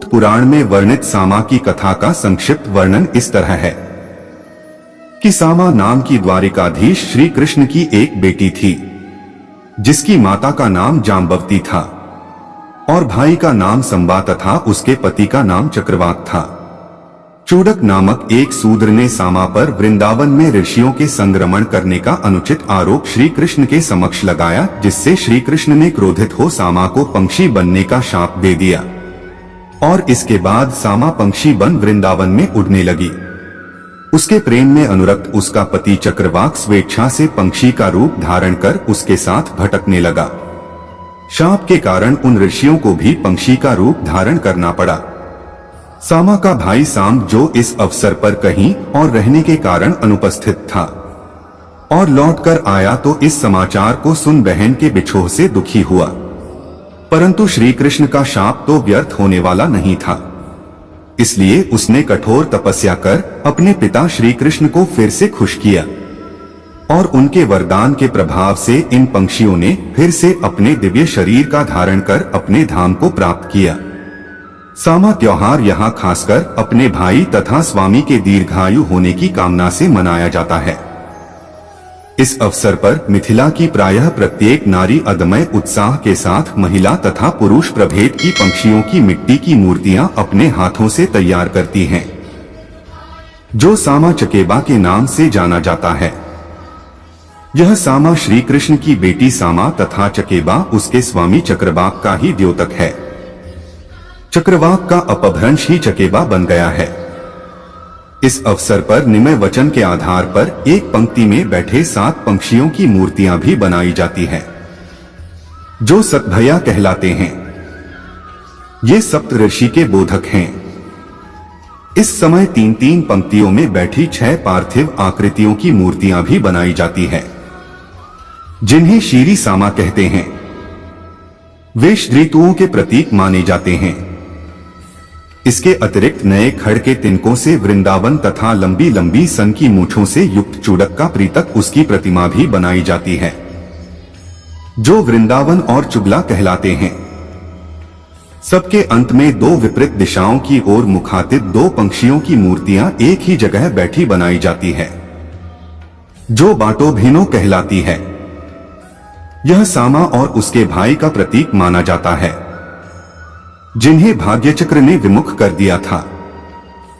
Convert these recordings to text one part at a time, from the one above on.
सूत पुराण में वर्णित सामा की कथा का संक्षिप्त वर्णन इस तरह है कि सामा नाम की द्वारिकाधीश श्री कृष्ण की एक बेटी थी, जिसकी माता का नाम जाम्बवती था और भाई का नाम संबा तथा उसके पति का नाम चक्रवाक था। चूडक नामक एक शूद्र ने सामा पर वृंदावन में ऋषियों के संक्रमण करने का अनुचित आरोप श्री कृष्ण के समक्ष लगाया, जिससे श्री कृष्ण ने क्रोधित हो सामा को पंक्षी बनने का शाप दे दिया और इसके बाद सामा पंक्षी बन वृंदावन में उड़ने लगी। उसके प्रेम में अनुरक्त उसका पति चक्रवाक स्वेच्छा से पंक्षी का रूप धारण कर उसके साथ भटकने लगा। शाप के कारण उन ऋषियों को भी पंक्षी का रूप धारण करना पड़ा। सामा का भाई सांब, जो इस अवसर पर कहीं और रहने के कारण अनुपस्थित था और लौटकर आया, तो इस समाचार को सुन बहन के बिछोह से दुखी हुआ, परंतु श्री कृष्ण का शाप तो व्यर्थ होने वाला नहीं था। इसलिए उसने कठोर तपस्या कर अपने पिता श्री कृष्ण को फिर से खुश किया और उनके वरदान के प्रभाव से इन पंक्षियों ने फिर से अपने दिव्य शरीर का धारण कर अपने धाम को प्राप्त किया। सामा त्योहार यहाँ खासकर अपने भाई तथा स्वामी के दीर्घायु होने की कामना से मनाया जाता है। इस अवसर पर मिथिला की प्रायः प्रत्येक नारी अदम्य उत्साह के साथ महिला तथा पुरुष प्रभेद की पंक्षियों की मिट्टी की मूर्तियां अपने हाथों से तैयार करती हैं, जो सामा चकेबा के नाम से जाना जाता है। यह सामा श्री कृष्ण की बेटी सामा तथा चकेबा उसके स्वामी चक्रवाक का ही द्योतक है। चक्रवाक का अपभ्रंश ही चकेबा बन गया है। इस अवसर पर निमय वचन के आधार पर एक पंक्ति में बैठे 7 पंक्षियों की मूर्तियां भी बनाई जाती है, जो सतभया कहलाते हैं। ये सप्त ऋषि के बोधक हैं। इस समय 3-3 पंक्तियों में बैठी 6 पार्थिव आकृतियों की मूर्तियां भी बनाई जाती है, जिन्हें शीरी सामा कहते हैं। वे ऋतुओं के प्रतीक माने जाते हैं। इसके अतिरिक्त नए खड़ के तिनकों से वृंदावन तथा लंबी लंबी सन की मूंछों से युक्त चूड़क का प्रीतक उसकी प्रतिमा भी बनाई जाती है, जो वृंदावन और चुगला कहलाते हैं। सबके अंत में 2 विपरीत दिशाओं की ओर मुखातिब 2 पंक्षियों की मूर्तियां एक ही जगह बैठी बनाई जाती है, जो बाटोभिनो कहलाती है। यह सामा और उसके भाई का प्रतीक माना जाता है, जिन्हें भाग्यचक्र ने विमुख कर दिया था।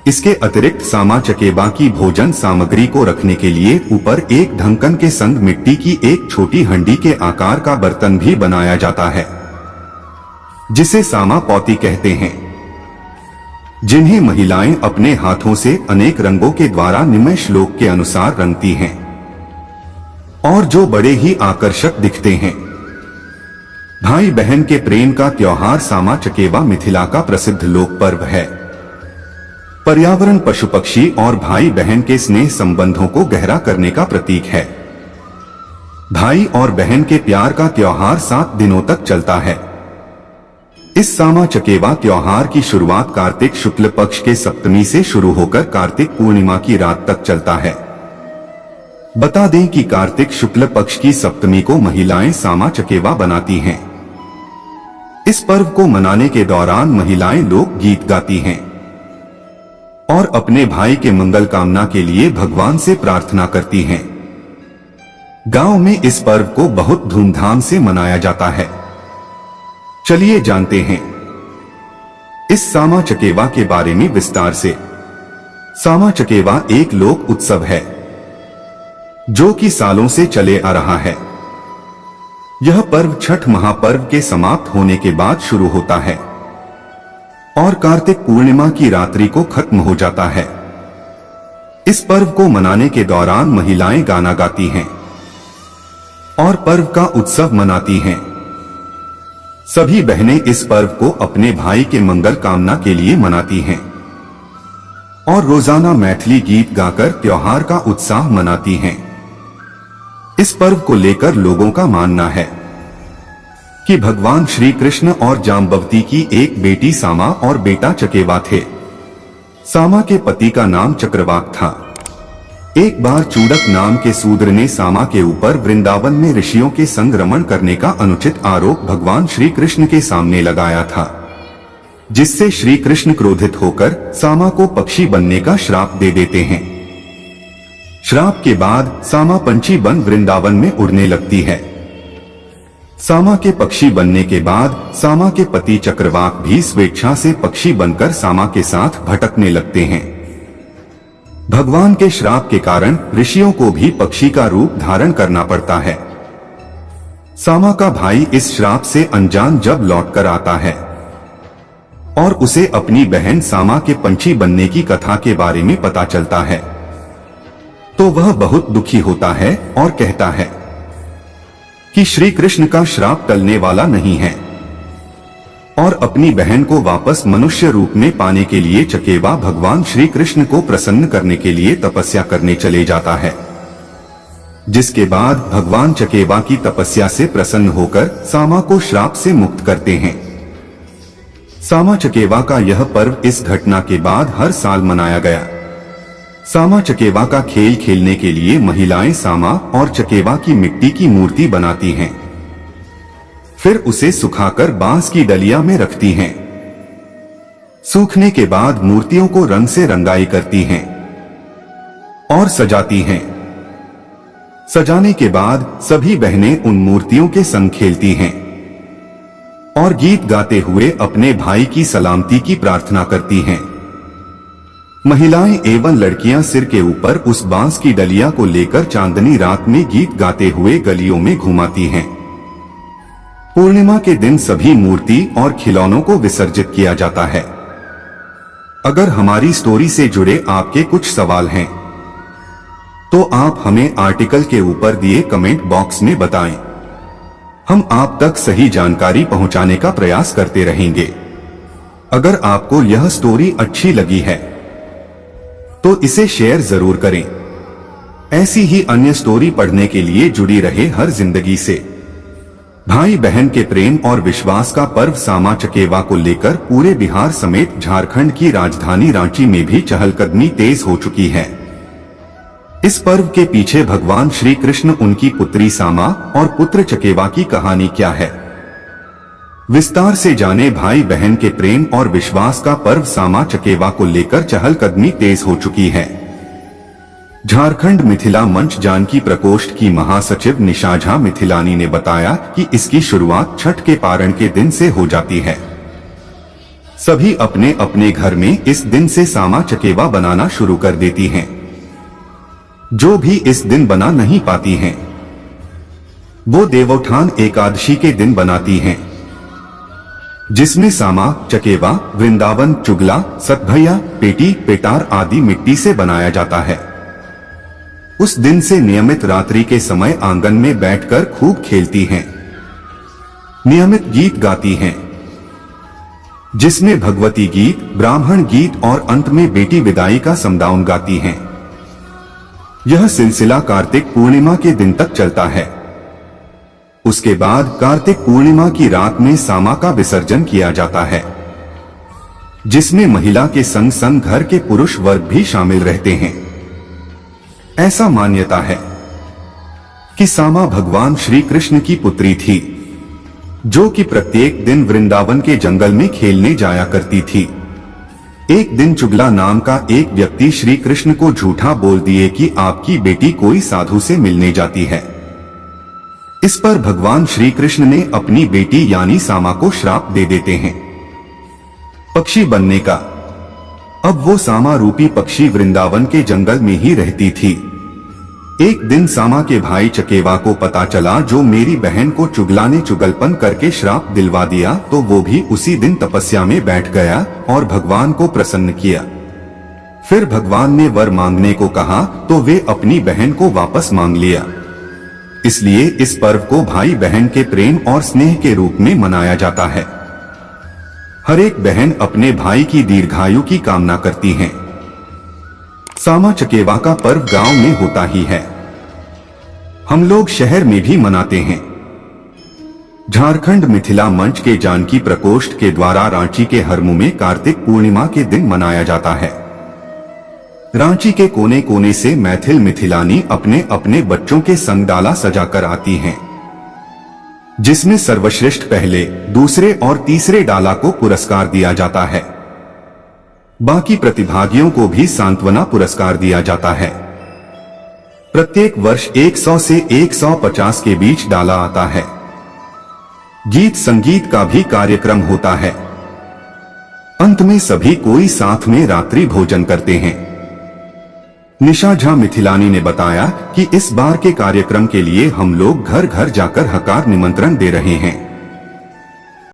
इसके अतिरिक्त सामा चकेबा की भोजन सामग्री को रखने के लिए ऊपर एक ढक्कन के संग मिट्टी की एक छोटी हंडी के आकार का बर्तन भी बनाया जाता है, जिसे सामा पौती कहते हैं, जिन्हें महिलाएं अपने हाथों से अनेक रंगों के द्वारा निम्न श्लोक के अनुसार रंगती हैं और जो बड़े ही आकर्षक दिखते हैं। भाई बहन के प्रेम का त्योहार सामा चकेबा मिथिला का प्रसिद्ध लोक पर्व है। पर्यावरण, पशु पक्षी और भाई बहन के स्नेह संबंधों को गहरा करने का प्रतीक है। भाई और बहन के प्यार का त्योहार 7 दिनों तक चलता है। इस सामा चकेबा त्योहार की शुरुआत कार्तिक शुक्ल पक्ष के सप्तमी से शुरू होकर कार्तिक पूर्णिमा की रात तक चलता है। बता दें कि कार्तिक शुक्ल पक्ष की सप्तमी को महिलाएं सामा चकेबा बनाती हैं। इस पर्व को मनाने के दौरान महिलाएं लोक गीत गाती हैं और अपने भाई के मंगल कामना के लिए भगवान से प्रार्थना करती हैं। गांव में इस पर्व को बहुत धूमधाम से मनाया जाता है। चलिए जानते हैं इस सामा चकेबा के बारे में विस्तार से। सामा चकेबा एक लोक उत्सव है, जो कि सालों से चले आ रहा है। यह पर्व छठ महापर्व के समाप्त होने के बाद शुरू होता है और कार्तिक पूर्णिमा की रात्रि को खत्म हो जाता है। इस पर्व को मनाने के दौरान महिलाएं गाना गाती हैं और पर्व का उत्सव मनाती हैं। सभी बहनें इस पर्व को अपने भाई के मंगल कामना के लिए मनाती हैं और रोजाना मैथिली गीत गाकर त्योहार का उत्साह मनाती हैं। इस पर्व को लेकर लोगों का मानना है कि भगवान श्री कृष्ण और जाम्बवती की एक बेटी सामा और बेटा चकेबा थे। सामा के पति का नाम चक्रवाक था। एक बार चूडक नाम के शूद्र ने सामा के ऊपर वृंदावन में ऋषियों के संग रमण करने का अनुचित आरोप भगवान श्री कृष्ण के सामने लगाया था। जिससे श्री कृष्ण क्रोधित होकर सामा को पक्षी बनने का श्राप दे देते हैं। श्राप के बाद सामा पंछी बन वृंदावन में उड़ने लगती है। सामा के पक्षी बनने के बाद सामा के पति चक्रवाक भी स्वेच्छा से पक्षी बनकर सामा के साथ भटकने लगते हैं। भगवान के श्राप के कारण ऋषियों को भी पक्षी का रूप धारण करना पड़ता है। सामा का भाई इस श्राप से अनजान जब लौटकर आता है और उसे अपनी बहन सामा के पंछी बनने की कथा के बारे में पता चलता है, तो वह बहुत दुखी होता है और कहता है कि श्री कृष्ण का श्राप टलने वाला नहीं है, और अपनी बहन को वापस मनुष्य रूप में पाने के लिए चकेवा भगवान श्री कृष्ण को प्रसन्न करने के लिए तपस्या करने चले जाता है। जिसके बाद भगवान चकेवा की तपस्या से प्रसन्न होकर सामा को श्राप से मुक्त करते हैं। सामा चकेवा का यह पर्व इस घटना के बाद हर साल मनाया गया। सामा चकेवा का खेल खेलने के लिए महिलाएं सामा और चकेवा की मिट्टी की मूर्ति बनाती हैं। फिर उसे सुखाकर बांस की डलिया में रखती हैं। सूखने के बाद मूर्तियों को रंग से रंगाई करती हैं और सजाती हैं। सजाने के बाद सभी बहनें उन मूर्तियों के संग खेलती हैं और गीत गाते हुए अपने भाई की सलामती की प्रार्थना करती हैं। महिलाएं एवं लड़कियां सिर के ऊपर उस बांस की डलिया को लेकर चांदनी रात में गीत गाते हुए गलियों में घुमाती हैं। पूर्णिमा के दिन सभी मूर्ति और खिलौनों को विसर्जित किया जाता है। अगर हमारी स्टोरी से जुड़े आपके कुछ सवाल हैं तो आप हमें आर्टिकल के ऊपर दिए कमेंट बॉक्स में बताएं। हम आप तक सही जानकारी पहुंचाने का प्रयास करते रहेंगे। अगर आपको यह स्टोरी अच्छी लगी है तो इसे शेयर जरूर करें। ऐसी ही अन्य स्टोरी पढ़ने के लिए जुड़ी रहे हर जिंदगी से। भाई बहन के प्रेम और विश्वास का पर्व सामा चकेवा को लेकर पूरे बिहार समेत झारखंड की राजधानी रांची में भी चहलकदमी तेज हो चुकी है। इस पर्व के पीछे भगवान श्री कृष्ण, उनकी पुत्री सामा और पुत्र चकेवा की कहानी क्या है, विस्तार से जाने। भाई बहन के प्रेम और विश्वास का पर्व सामा चकेवा को लेकर चहलकदमी तेज हो चुकी है। झारखंड मिथिला मंच जानकी प्रकोष्ठ की महासचिव निशा झा मिथिलानी ने बताया कि इसकी शुरुआत छठ के पारण के दिन से हो जाती है। सभी अपने अपने घर में इस दिन से सामा चकेवा बनाना शुरू कर देती हैं। जो भी इस दिन बना नहीं पाती हैं, वो देवोत्थान एकादशी के दिन बनाती हैं, जिसमें सामा चकेवा, वृंदावन चुगला, सतभैया, पेटी, पेटार आदि मिट्टी से बनाया जाता है। उस दिन से नियमित रात्रि के समय आंगन में बैठकर खूब खेलती हैं, नियमित गीत गाती हैं, जिसमें भगवती गीत, ब्राह्मण गीत और अंत में बेटी विदाई का समदाउन गाती हैं। यह सिलसिला कार्तिक पूर्णिमा के दिन तक चलता है। उसके बाद कार्तिक पूर्णिमा की रात में सामा का विसर्जन किया जाता है, जिसमें महिला के संग संग घर के पुरुष वर्ग भी शामिल रहते हैं। ऐसा मान्यता है कि सामा भगवान श्री कृष्ण की पुत्री थी, जो कि प्रत्येक दिन वृंदावन के जंगल में खेलने जाया करती थी। एक दिन चुगला नाम का एक व्यक्ति श्री कृष्ण को झूठा बोल दिए कि आपकी बेटी कोई साधु से मिलने जाती है। इस पर भगवान श्री कृष्ण ने अपनी बेटी यानी सामा को श्राप दे देते हैं पक्षी बनने का। अब वो सामा रूपी पक्षी वृंदावन के जंगल में ही रहती थी। एक दिन सामा के भाई चकेवा को पता चला जो मेरी बहन को चुगला ने चुगलपन करके श्राप दिलवा दिया, तो वो भी उसी दिन तपस्या में बैठ गया और भगवान को प्रसन्न किया। फिर भगवान ने वर मांगने को कहा तो वे अपनी बहन को वापस मांग लिया। इसलिए इस पर्व को भाई बहन के प्रेम और स्नेह के रूप में मनाया जाता है। हर एक बहन अपने भाई की दीर्घायु की कामना करती हैं। सामा चकेवा का पर्व गांव में होता ही है, हम लोग शहर में भी मनाते हैं। झारखंड मिथिला मंच के जानकी प्रकोष्ठ के द्वारा रांची के हरमू में कार्तिक पूर्णिमा के दिन मनाया जाता है। रांची के कोने कोने से मैथिल मिथिलानी अपने अपने बच्चों के संग डाला सजाकर आती हैं। जिसमें सर्वश्रेष्ठ पहले, दूसरे और तीसरे डाला को पुरस्कार दिया जाता है। बाकी प्रतिभागियों को भी सांत्वना पुरस्कार दिया जाता है। प्रत्येक वर्ष 100 से 150 के बीच डाला आता है। गीत संगीत का भी कार्यक्रम होता है। अंत में सभी कोई साथ में रात्रि भोजन करते हैं। निशा झा मिथिलानी ने बताया कि इस बार के कार्यक्रम के लिए हम लोग घर घर जाकर हकार निमंत्रण दे रहे हैं।